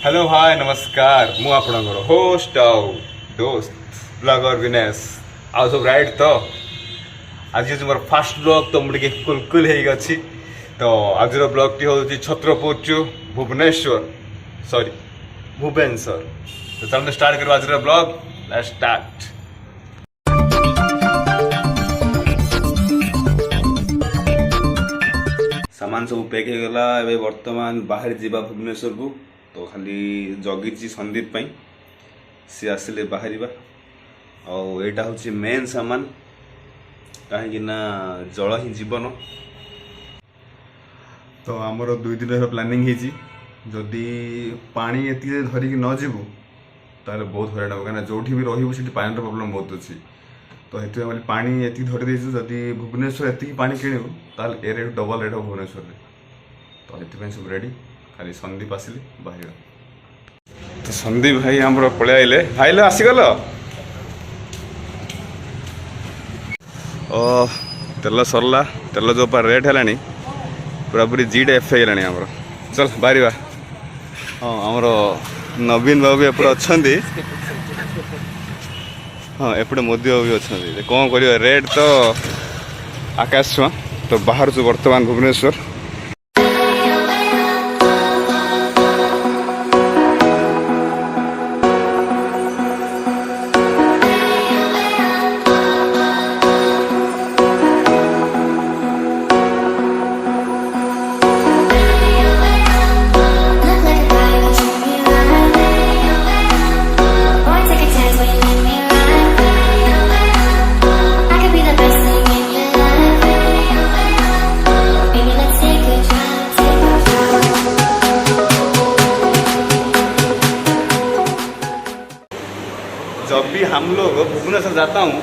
Hello hi नमस्कार मु आपणकर होस्ट आउ दोस्त ब्लॉगरबिनेश आउ सब राइट तो आज मोर फास्ट ब्लॉग तो मुझे कुलकुल हो गई तो आज ब्लॉग टी हूँ छत्रपुर टू भुवनेश्वर सॉरी भुवनेश्वर तो चलते स्टार्ट करो आज ब्लॉग लेट्स स्टार्ट। सामान सब पैक हो गला एबे वर्तमान बाहर जीवा भुवनेश्वर को तो खाली जगी संदीप सी आसिले बाहर आईटा हूँ मेन सामान कहीं जल ही जीवन तो आमर 2 दिन प्लानिंग जदि पानी ये धरिक न जीवु ताले बहुत हरान हम कहीं जो भी रही पानी प्रोब्लेम बहुत अच्छी तो ये पानी ये धरी देचु जदि भुवनेश्वर ये पानी किणु ताल a rate double rate Bhubaneswar तो ये सब रेडी खाली संदीप आसिले बाहर तो संदीप भाई आमर पलि आइले भाई लो आसीगल तेल सरला तेल जो रेट है पूरा पूरी जीड एफ है आमर चल बाहर हाँ आमर नवीन बाबू एपटे अच्छा हाँ एपटे मोदी बाबू भी अच्छा कौन कर रेट तो आकाश छुआ तो बाहर जो वर्तमान भुवनेश्वर जब भी हम लोग भुवनेश्वर जाता हूँ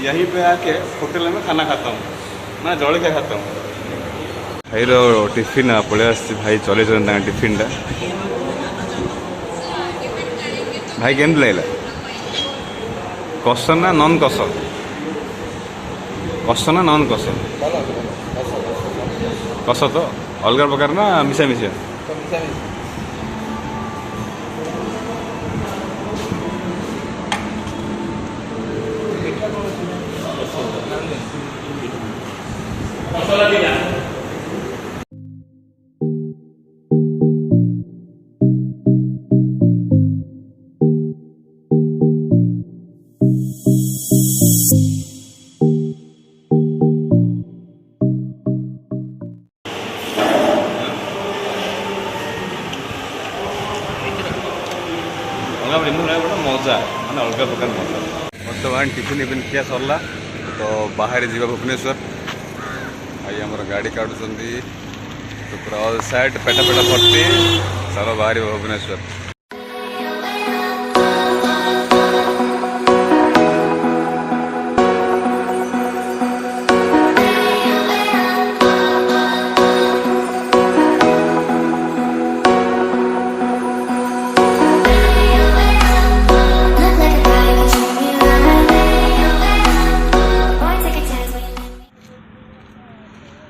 यहीं पे आके होटल में खाना खाता हूँ मैं जलखिया खाता हूँ। भाई टिफिन पलि आस भाई चले टिफिन टा भाई केम लगे कस ना नन कस कस ना नन कस कस तो अलग प्रकार ना मिसा मिसा मजा मैंने अलग प्रकार मजा बर्तमान टिफिन इफिन किया सरला तो बाहर जीवा भुवनेश्वर आई आमर गाड़ी काटुंट तो पूरा ऑल साइड पेटा पेटा भर्ती चलो बाहर भुवनेश्वर।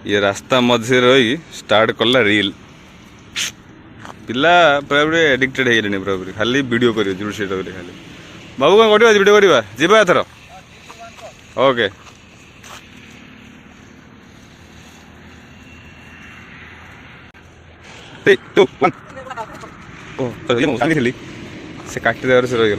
ये रास्ता मझे रही स्टार्ट कला रील पिला पूरा एडिक्टेड हो गए पूरा खाली वीडियो कर खाली बाबू कौन करवा वीडियो करवा जीवा एथर ओके से काटी देवर से रही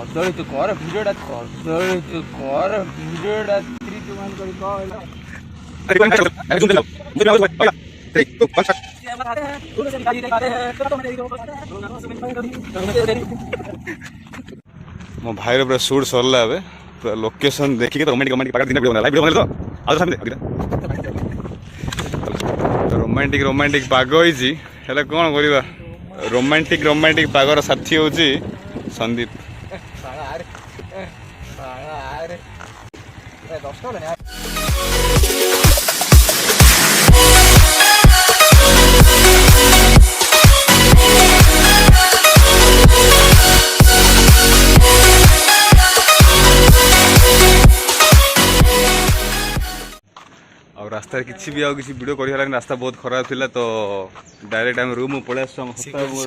कदली तू कर वीडियोटा कदली तू कर वीडियोटा 3 2 1 मो भाई पूरा शूट सरला पूरा लोकेशन देखिए रोमांटिक रोमांटिक पाग दिन बना वीडियो बना तो आज सामने रोमांटिक रोमांटिक पाग होइछि हेले कोन करबा रोमांटिक रोमांटिक पागर साथी होछि संदीप रास्ता किसी भी आउ किसी वीडियो कर रास्ता बहुत खराब थिला तो डायरेक्ट आम रूम पड़े आस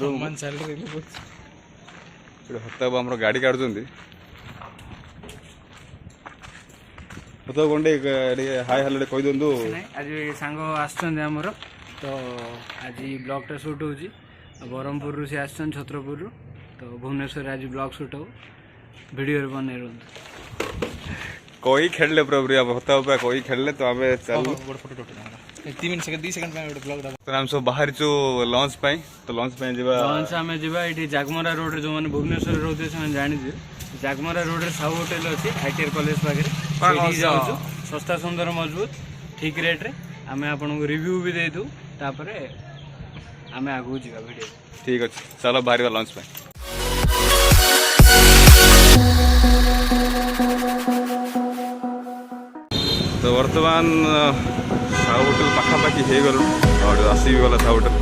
रूम हताबू आम गाड़ी काटुंट हता कौन हाय हेलो कही दिंतु आज सांग आमर तो आज ब्लॉग टा शूट होची ब्रह्मपुर से आसन छत्रपुर तो भुवनेश्वर आज ब्लॉग शूट हो वीडियो बने कोई खेलले पूरा होता हुआ कोई खेलले तो आमे चल 2 सेकंड पे ब्लॉग तो हम सब बाहर जो लॉन्च पाई तो लॉन्च पे जीवा लॉन्च हमें जीवा एठी जागमरा रोड रे जो माने भुवनेश्वर रोड से जानि जे जागमरा रोड रे साउ होटल अछि आईटीआर कॉलेज पाखे सेठी जाउ सस्ता सुंदर मजबूत ठीक रेट रे हमें आपन को रिव्यू भी दे दू तापरे हमें आगु जीवा वीडियो ठीक अछि चलो बाहर लॉन्च पे तो वर्तमान साउ होटल पाखापाखि हो गलु आसी भी गला साउ होटल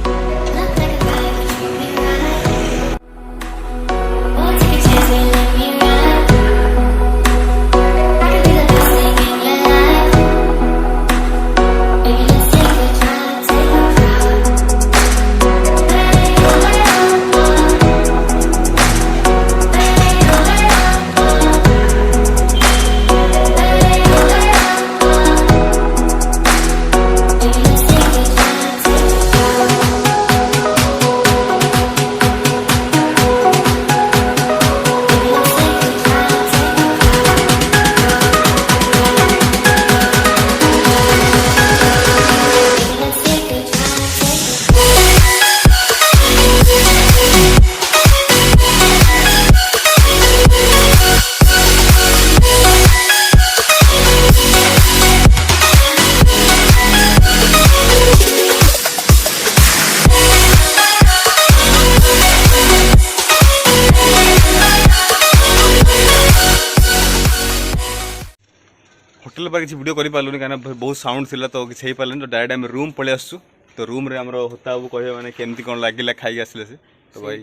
होटल पर किसी वीडियो कर पार्लुनि कहीं बहुत साउंड थिला तो किसी पार्लनि तो डायरेक्ट आम रूम पलि आसु तो रूम रे हमर होता अब कहे माने केमती कोन लागिला खाई आसले से तो भाई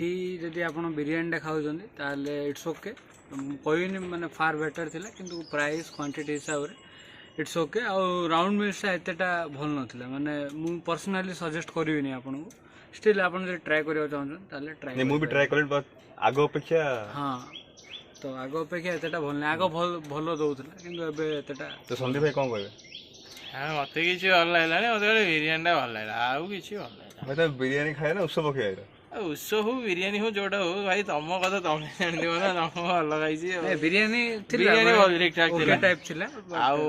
जदि आपण बिरयानी खाउछन्ती ताले इट्स ओके कहनी माने फार बेटर थिला किंतु प्राइस क्वांटिटी हिसाब रे it's okay around mills एतेटा भल नथिला माने मु पर्सनली सजेस्ट करबिनी आपन को स्टिल आपन जे ट्राई करियो चाहछन ताले ट्राई नहीं मु भी ट्राई करले बट आगो अपेक्षा हां तो आगो अपेक्षा एतेटा भल नै आगो भल दउथला किंतु एबे एतेटा तो संदीप भाई कोन कहबे हां मते किछि भल लागलानी मते बिरयानी टा भल लागला आउ किछि भल लागला मैं तो बिरयानी खाए ना उत्सव खाए उत्सव हो बिरयानी हो जोटा हो भाई तुम कथा तुम जान दियो ना तुम भल गाइछि ए बिरयानी थिला बिरयानी भल ठीक ठाक ओके टाइप थिला आउ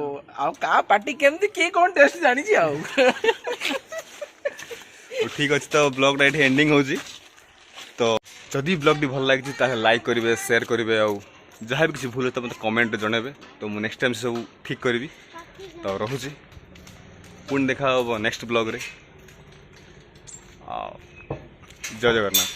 आउ का पार्टी केमती के कोन टेस्ट जानि छी आउ ठीक अछि तो ब्लॉग टा एंडिंग होजी तो जदि ब्लॉग टी भल लागिछि ताहे लाइक करिवे शेयर करिवे आ जहाँ भी किसी भूल तो मतलब कमेंट जनइबे तो मुझे नेक्स्ट टाइम सब ठीक करी तो रोचे पुणी देखा नेक्स्ट ब्लॉग रे जय जगन्नाथ।